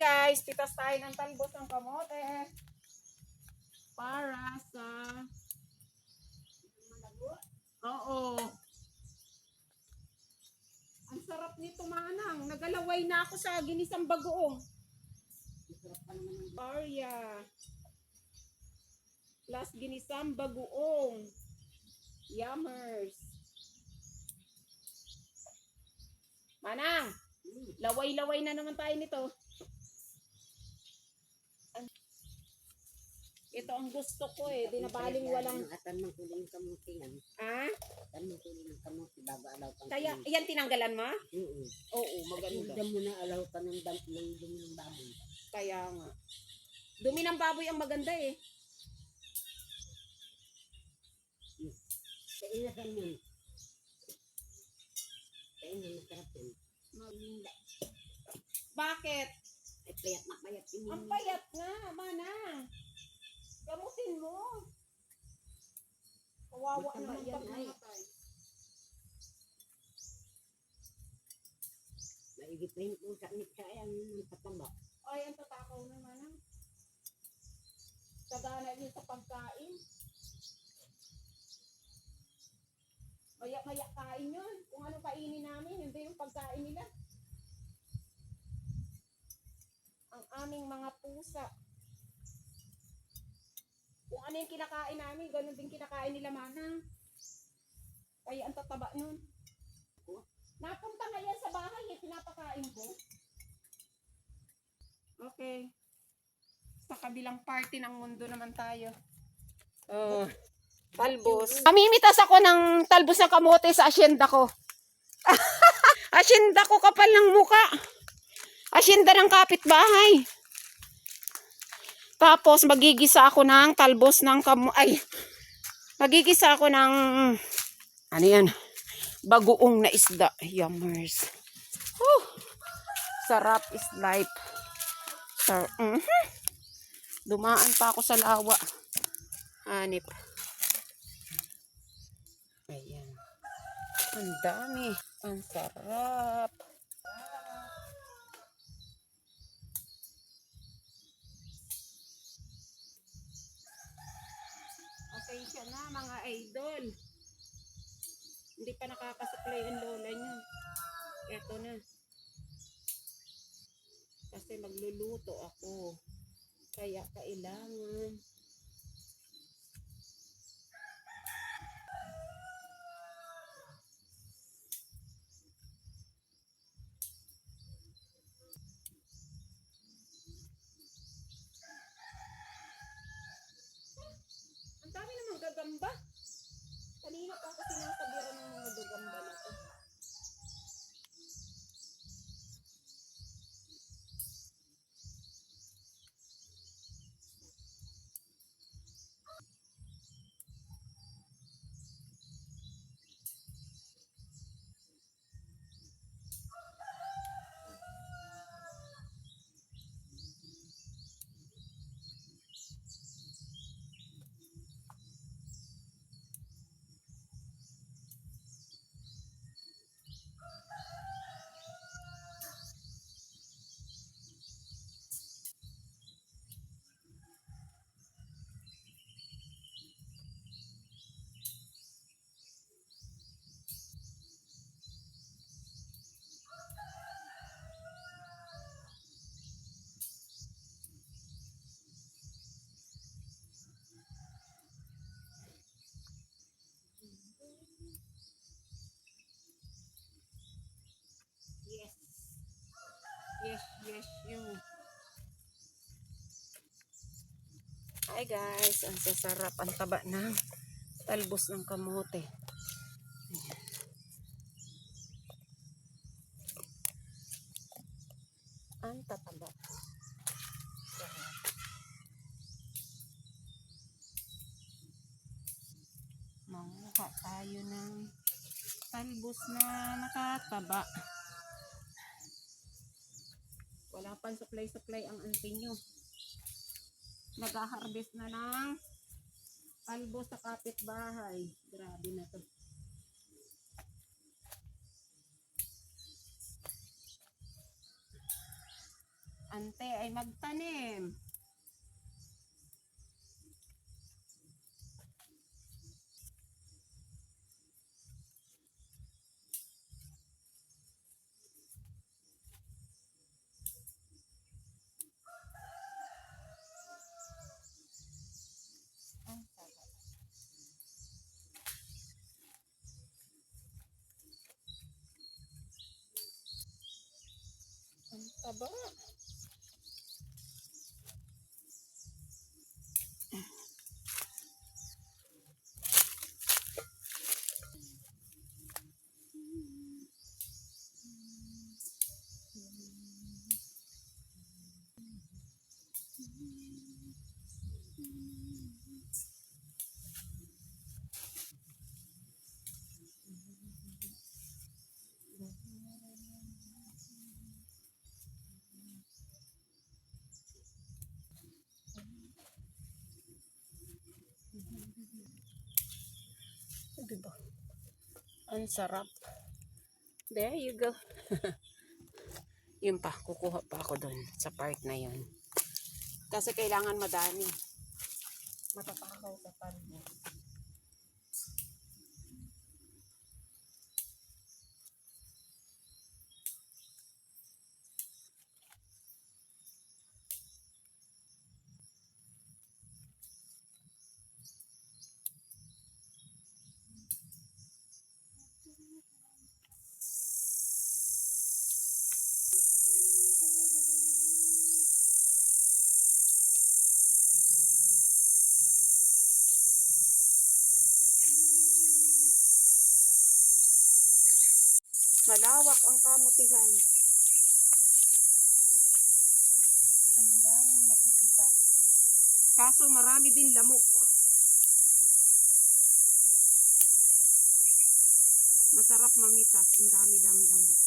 Guys, pitas tayo ng talbos ng kamote para sa oo. Ang sarap nito, manang. Nagalaway na ako sa ginisang bagoong. Arya. Plus ginisang bagoong. Yummers. Manang, laway-laway na naman tayo nito. Ito ang gusto ko eh. Dinabaling walang... Atan mang kuling kamuti yan. Ah? Atan mang kuling kamuti bago alaw pang Kaya, yan tinanggalan mo? Oo, maganda. maganda. Mo na alaw ka ng dumi ng baboy. Kaya nga. Dumi ng baboy ang maganda eh. Kainasan yun. Kainan masarap yun. Bakit? Ay payat na payat yun. Ang payat nga, manang. Gamutin mo. Kawawa naman pag namatay. Maigit na yun kung saknit ka ay ang patambak. Ay, ang tatakaw na manang. Sagana yun sa pagkain. Maya-maya kain yun. Kung ano kainin namin, hindi yung pagkain nila. Ang aming mga pusa. Kung ano yung kinakain namin, ganun din kinakain nila, manang. Kaya ang tataba nun. Napunta nga yan sa bahay, eh, pinapakain ko. Okay. Sa kabilang party ng mundo naman tayo. Oh, talbos. Mamimitas ako ng talbos ng kamote sa asyenda ko. Asyenda ko, kapal ng muka. Asyenda ng kapitbahay. Tapos magigisa ako ng talbos ng magigisa ako ng ano yan? Bagoong na isda. Yummers. Sarap is life. Dumaan pa ako sa lawa. Hanip. Ayan. Ang dami. Ang sarap. Okay siya na, mga idol. Hindi pa nakakasuklay ang lola niyo. Eto na. Kasi magluluto ako. Kaya kailangan. Ang dami namang gagamba. Kanina pa ako sinasabiran ng mga gagamba na to. Yes. Yes, you. Hi guys, ang sasarap, ang taba ng talbos ng kamote. Ayan. Ang tataba. Manguha tayo ng talbos na nakataba. Wala pang supply ang auntie nyo. Nag-harvest na ng talbos sa kapitbahay. Grabe na to. ante ay magtanim. Ang taba. Diba? Ang sarap. There you go. Yun pa, kukuha pa ako dun sa part na yun. Kasi kailangan madami. Matapakaw sa talbos. Malawak ang kamutihan. Ang daming makikita. Kaso marami din lamok. Masarap mamitas. Ang dami lang lamok.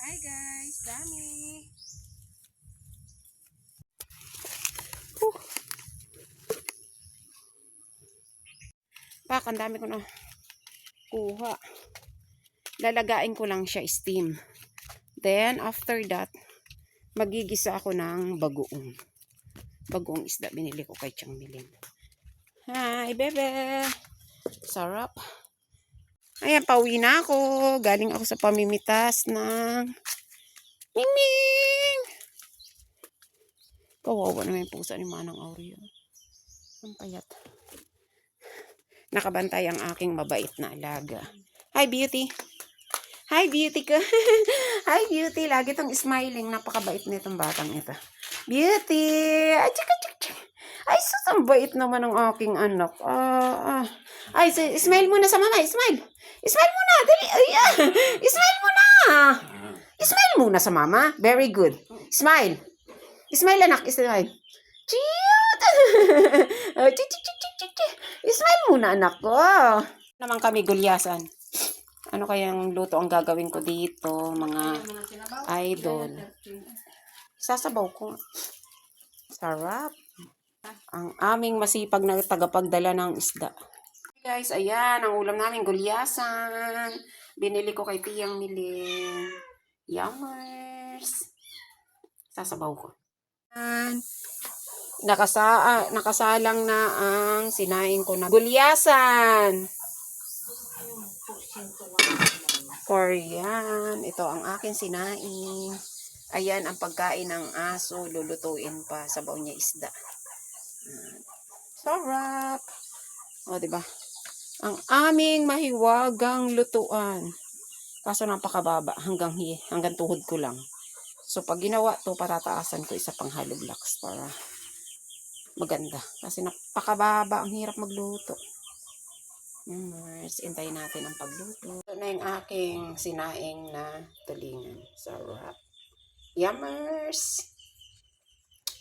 Hi guys, dami. Pak, ang dami ko na kuha. Lalagain ko lang siya steam. Then, after that, magigisa ako ng bagoong. Bagoong isda, binili ko kay Chang Miling. Hi, bebe! Sarap. Ayan, pauwi na ako. Galing ako sa pamimitas ng Mingming! Kawawa naman yung pusa ni Manang Aureo. Ang payat. Nakabantay ang aking mabait na alaga. Hi, beauty! Hi, beauty ko! Hi, beauty! Lagi tong smiling. Napakabait nitong batang ito. Beauty! Ay, chika, chika, chika. Ay, sus, ang bait naman ng aking anak. Ay, smile muna sa mama. Smile! Smile muna! Dali! Ay, smile muna! Smile muna sa mama. Very good. Smile! Smile, anak. Smile. Cute! Smile muna, anak ko. Naman kami gulyasan. Ano kayang luto ang gagawin ko dito, mga idol? Sasabaw ko. Sarap. Ang aming masipag na tagapagdala ng isda. Guys, ayan, ang ulam namin, gulyasan. Binili ko kay Tiyang Miling. Yummers. Sasabaw ko. Nakasalang na ang sinaing ko na gulyasan. Korean. Ito ang aking sinaing. Ayan ang pagkain ng aso. Lulutuin pa. Sabaw niya isda. Sarap. O, diba? Ang aming mahiwagang lutuan. Kaso napakababa. Hanggang tuhod ko lang. So, pag ginawa to, patataasan ko isa pang hollow blocks para maganda. Kasi napakababa. Ang hirap magluto. Hintayin natin ang pagluto. Ito na yung aking sinaing na tulingan. Sarap. Yummers!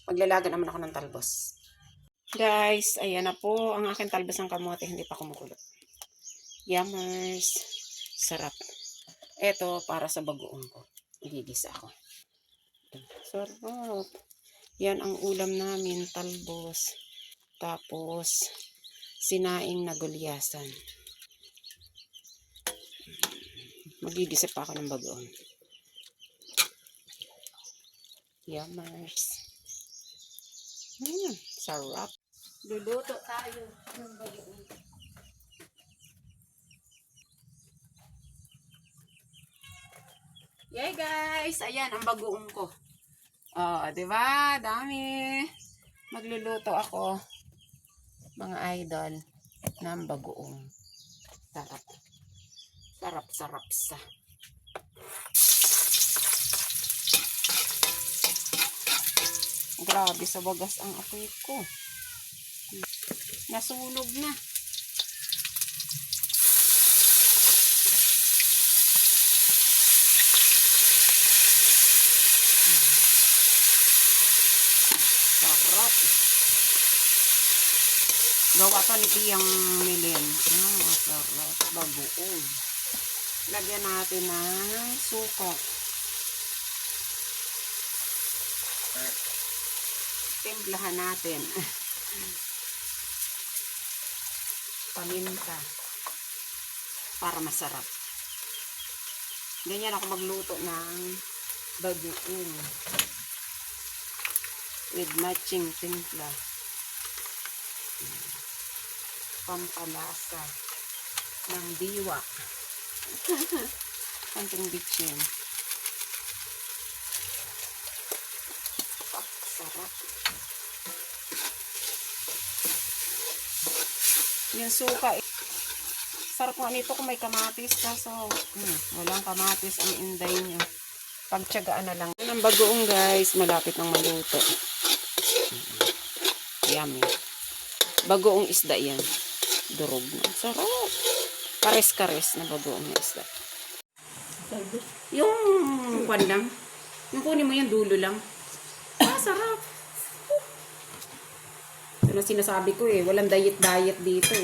Maglalaga naman ako ng talbos. Guys, ayan na po ang aking talbos ng kamote. Hindi pa kumukulot. Yummers! Sarap. Ito para sa bagoong ko. Gigisa ako. Sarap. Yan ang ulam namin, talbos. Tapos, sinaing na gulyasan. Magigisa pa ako ng bagoong. Yummers. Sarap. Luluto tayo ng bagoong. Yay guys! Ayan ang bagoong ko. Oh, di ba? Dami. Magluluto ako, mga idol, ng bagoong. Sarap. Sarap, sarap sa. Grabe sa wagas ang apoy ko. Nasunog na. Sarap. Gawa to ni Tiyang Milen. Sarap. Bagoong. Lagyan natin ng suka. Timplahan natin. Paminta. Para masarap. Ganyan ako magluto ng bagoong. With matching timpla. Pampalasa ng diwa. Konting bitchin. Sarap. Yung suka, sarap nga nito kung may kamatis. Kaso, walang kamatis ang inday niya. Pagtsagaan na lang. Yan ang bagoong guys. Malapit ng maluto. Yummy. Bagoong isda yan. Durog na. Sarap. Kares-kares na bagoong isda. Yung kwan lang. Yung kunin mo yung dulo lang. Sarap. Ito na sinasabi ko walang diet dito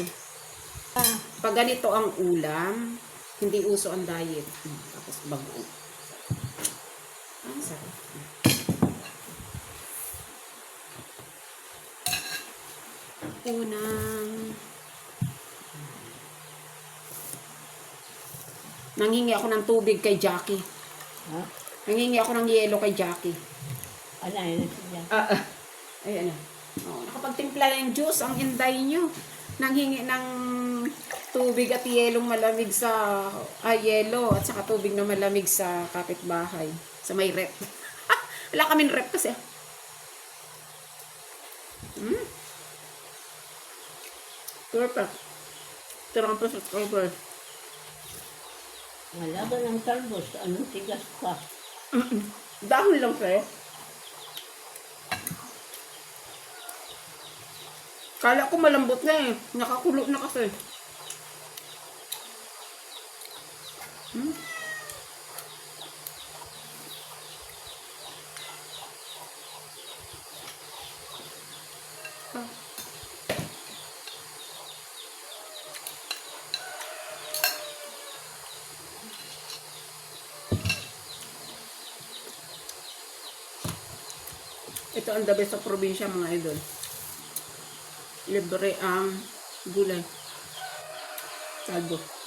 Pag ganito ang ulam, hindi uso ang diet. Tapos bagoong. Sarap. Nanghingi ako ng tubig kay Jackie. Ha? Nanghingi ako ng yelo kay Jackie. Ano yun siya? Ayan na. Nakapagtimpla ng juice ang inday nyo. Nanghingi ng tubig at yelong malamig sa yelo at saka tubig na malamig sa kapitbahay. Sa may rep. Wala kaming rep kasi. Perfect. Tirang pa sa subscriber. Wala ba ng talbos? Anong tigas pa? Dahon lang sa'yo. Kala ko malambot na nakakulo na kasi. Ito ang the best sa probinsya mga idol. Libre ang gulay. Saldo.